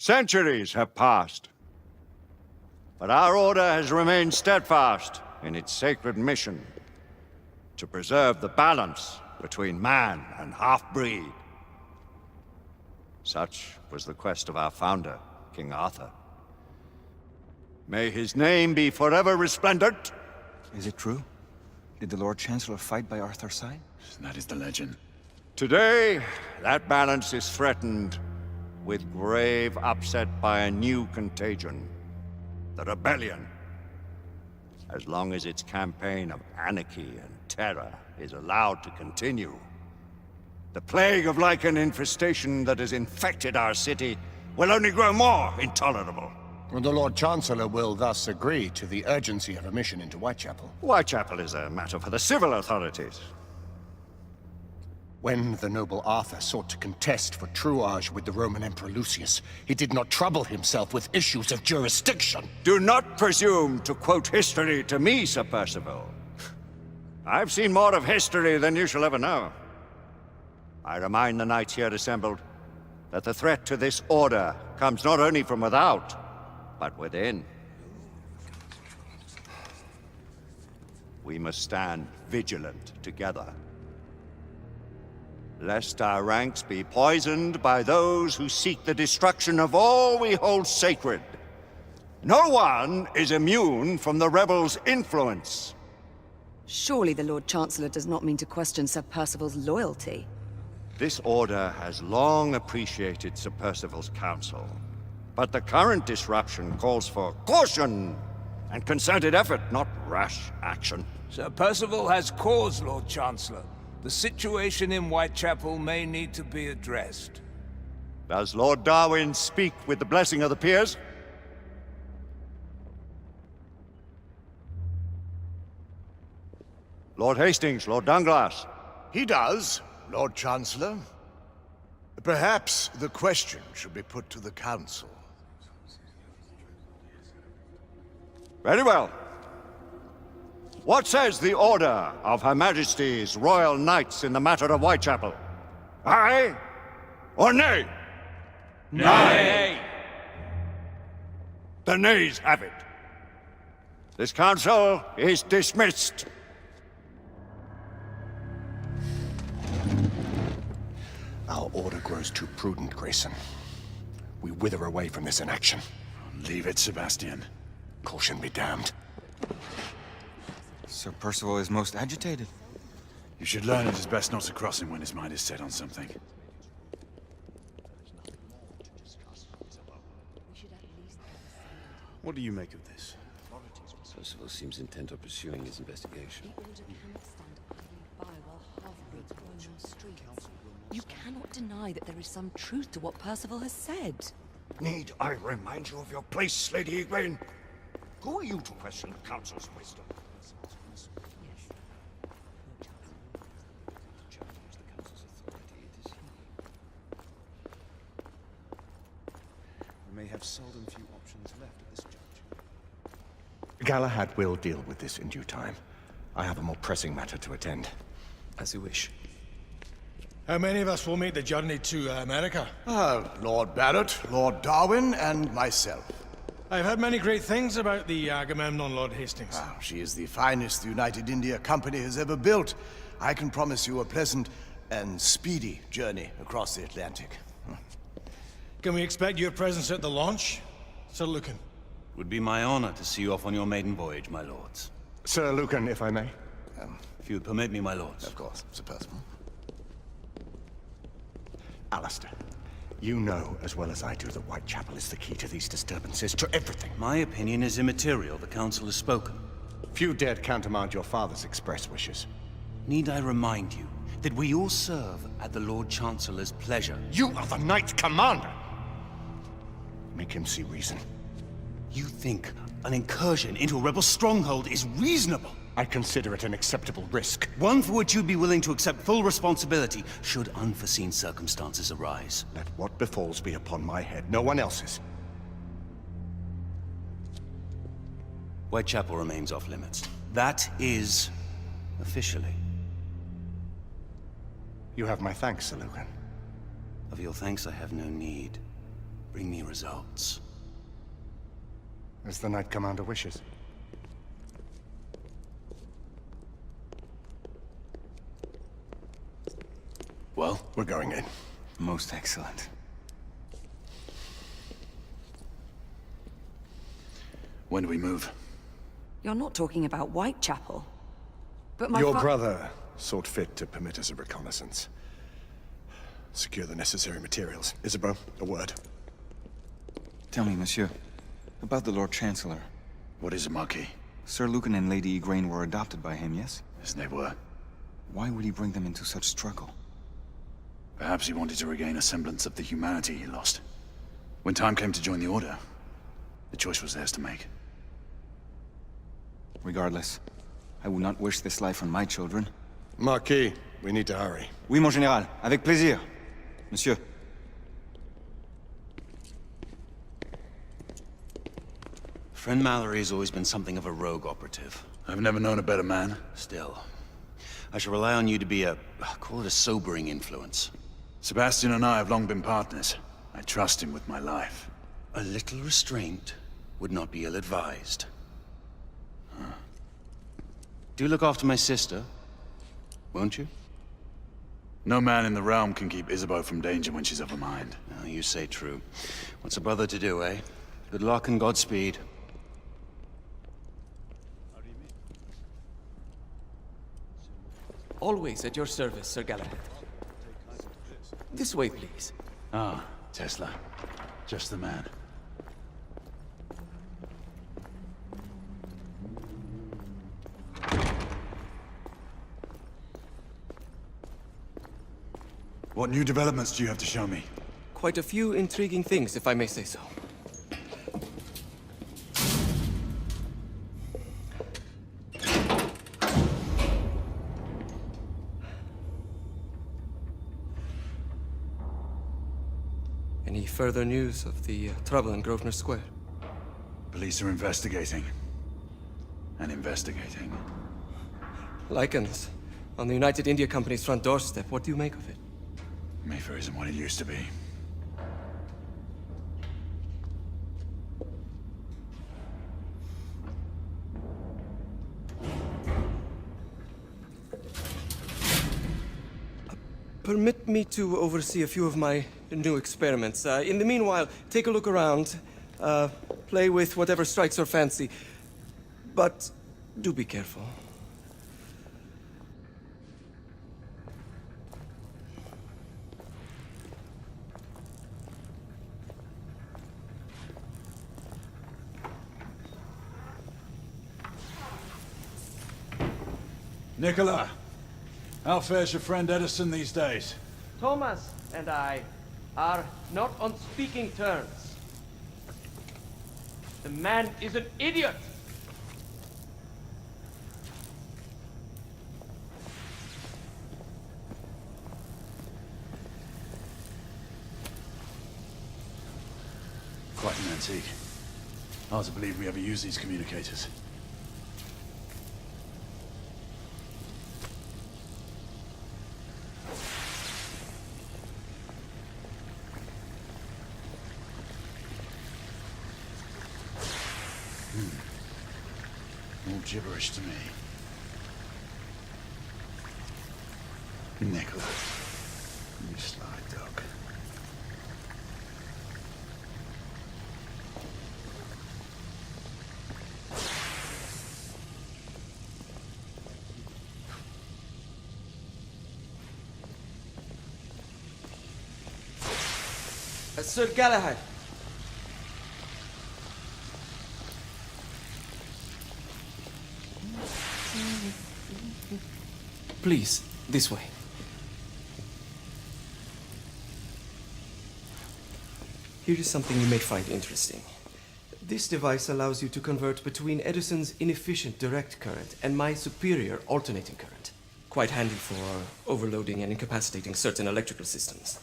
Centuries have passed, but our order has remained steadfast in its sacred mission to preserve the balance between man and half-breed. Such was the quest of our founder, King Arthur. May his name be forever resplendent. Is it true? Did the Lord Chancellor fight by Arthur's side? That is the legend. Today, that balance is threatened with grave upset by a new contagion. The rebellion. As long as its campaign of anarchy and terror is allowed to continue, the plague of lichen infestation that has infected our city will only grow more intolerable. The Lord Chancellor will thus agree to the urgency of a mission into Whitechapel. Whitechapel is a matter for the civil authorities. When the noble Arthur sought to contest for truage with the Roman Emperor Lucius, he did not trouble himself with issues of jurisdiction. Do not presume to quote history to me, Sir Percival. I've seen more of history than you shall ever know. I remind the knights here assembled that the threat to this order comes not only from without, but within. We must stand vigilant together, lest our ranks be poisoned by those who seek the destruction of all we hold sacred. No one is immune from the rebels' influence. Surely the Lord Chancellor does not mean to question Sir Percival's loyalty. This order has long appreciated Sir Percival's counsel, but the current disruption calls for caution and concerted effort, not rash action. Sir Percival has cause, Lord Chancellor. The situation in Whitechapel may need to be addressed. Does Lord Darwin speak with the blessing of the peers? Lord Hastings, Lord Dunglass. He does, Lord Chancellor. Perhaps the question should be put to the Council. Very well. What says the Order of Her Majesty's Royal Knights in the matter of Whitechapel? Aye or nay? Nay! The nays have it. This council is dismissed. Our order grows too prudent, Grayson. We wither away from this inaction. Leave it, Sebastian. Caution be damned. Sir Percival is most agitated. You should learn it is best not to cross him when his mind is set on something. What do you make of this? Percival seems intent on pursuing his investigation. You cannot deny that there is some truth to what Percival has said. Need I remind you of your place, Lady Egwene? Who are you to question the Council's wisdom? We may have seldom few options left at this juncture. Galahad will deal with this in due time. I have a more pressing matter to attend. As you wish. How many of us will make the journey to America? Lord Barrett, Lord Darwin, and myself. I've heard many great things about the Agamemnon, Lord Hastings. She is the finest the United India Company has ever built. I can promise you a pleasant and speedy journey across the Atlantic. Can we expect your presence at the launch, Sir Lucan? Would be my honor to see you off on your maiden voyage, my lords. Sir Lucan, if I may. If you would permit me, my lords. Of course, Sir Percival. Alistair, you know as well as I do that Whitechapel is the key to these disturbances, to everything. My opinion is immaterial. The Council has spoken. Few dared countermand your father's express wishes. Need I remind you that we all serve at the Lord Chancellor's pleasure? You are the Knight Commander! Make him see reason. You think an incursion into a rebel stronghold is reasonable? I consider it an acceptable risk. One for which you'd be willing to accept full responsibility should unforeseen circumstances arise. Let what befalls be upon my head, no one else's. Whitechapel remains off limits. That is officially. You have my thanks, Sir Lucan. Of your thanks I have no need. Bring me results. As the Knight Commander wishes. Well, We're going in. Most excellent. when do we move? You're not talking about Whitechapel. But my Your fa- brother sought fit to permit us a reconnaissance. Secure the necessary materials. Isabeau, a word. Tell me, monsieur, about the Lord Chancellor. What is it, Marquis? Sir Lucan and Lady Igraine were adopted by him, yes? Yes, they were. Why would he bring them into such struggle? Perhaps he wanted to regain a semblance of the humanity he lost. When time came to join the Order, the choice was theirs to make. Regardless, I would not wish this life on my children. Marquis, we need to hurry. Oui, mon général. Avec plaisir. Monsieur. Friend Mallory has always been something of a rogue operative. I've never known a better man. Still, I shall rely on you to be call it a sobering influence. Sebastian and I have long been partners. I trust him with my life. A little restraint would not be ill-advised. Do look after my sister, won't you? No man in the realm can keep Isabeau from danger when she's of a mind. Oh, you say true. What's a brother to do, eh? Good luck and Godspeed. Always at your service, Sir Galahad. This way, please. Ah, Tesla. Just the man. What new developments do you have to show me? Quite a few intriguing things, if I may say so. Any further news of the trouble in Grosvenor Square? Police are investigating. And investigating. Lichens. On the United India Company's front doorstep. What do you make of it? Mayfair isn't what it used to be. Permit me to oversee a few of my new experiments. In the meanwhile, take a look around. Play with whatever strikes your fancy. But do be careful. Nicola, how fares your friend Edison these days? Thomas and I are not on speaking terms. The man is an idiot! Quite an antique. Hard to believe we ever use these communicators. All gibberish to me. Nicola, you sly dog. Sir Galahad. Please, this way. Here is something you may find interesting. This device allows you to convert between Edison's inefficient direct current and my superior alternating current. Quite handy for overloading and incapacitating certain electrical systems.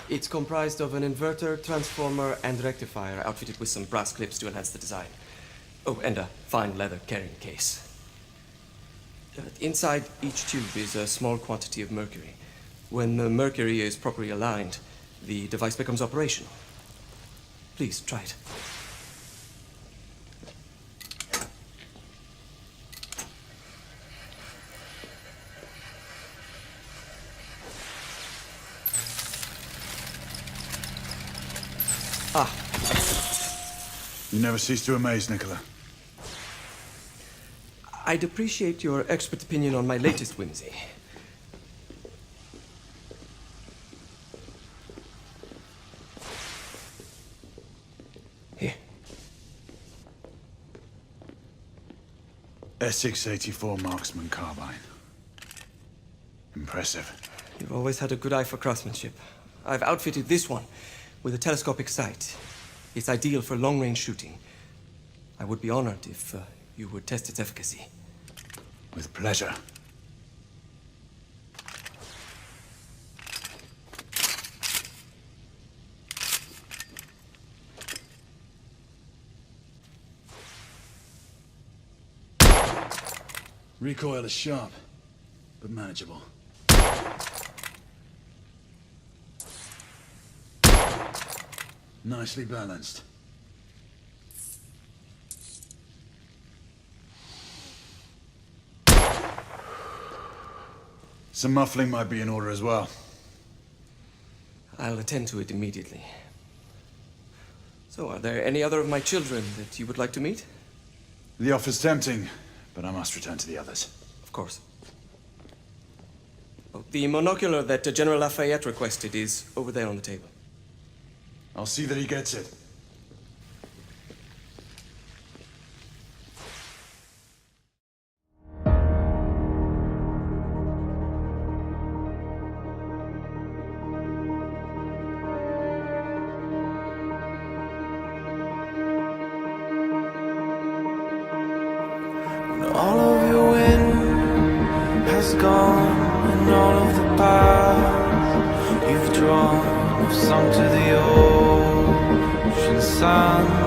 It's comprised of an inverter, transformer, and rectifier outfitted with some brass clips to enhance the design. Oh, and a fine leather carrying case. Inside each tube is a small quantity of mercury. When the mercury is properly aligned, the device becomes operational. Please, try it. Ah. You never cease to amaze, Nicola. I'd appreciate your expert opinion on my latest whimsy. Here. Essex 84 Marksman Carbine. Impressive. You've always had a good eye for craftsmanship. I've outfitted this one with a telescopic sight. It's ideal for long-range shooting. I would be honored if you would test its efficacy. With pleasure. Recoil is sharp, but manageable. Nicely balanced. Some muffling might be in order as well. I'll attend to it immediately. So, are there any other of my children that you would like to meet? The offer's tempting, but I must return to the others. Of course. Oh, the monocular that General Lafayette requested is over there on the table. I'll see that he gets it. All of your wind has gone, and all of the paths you've drawn have sunk to the ocean sand.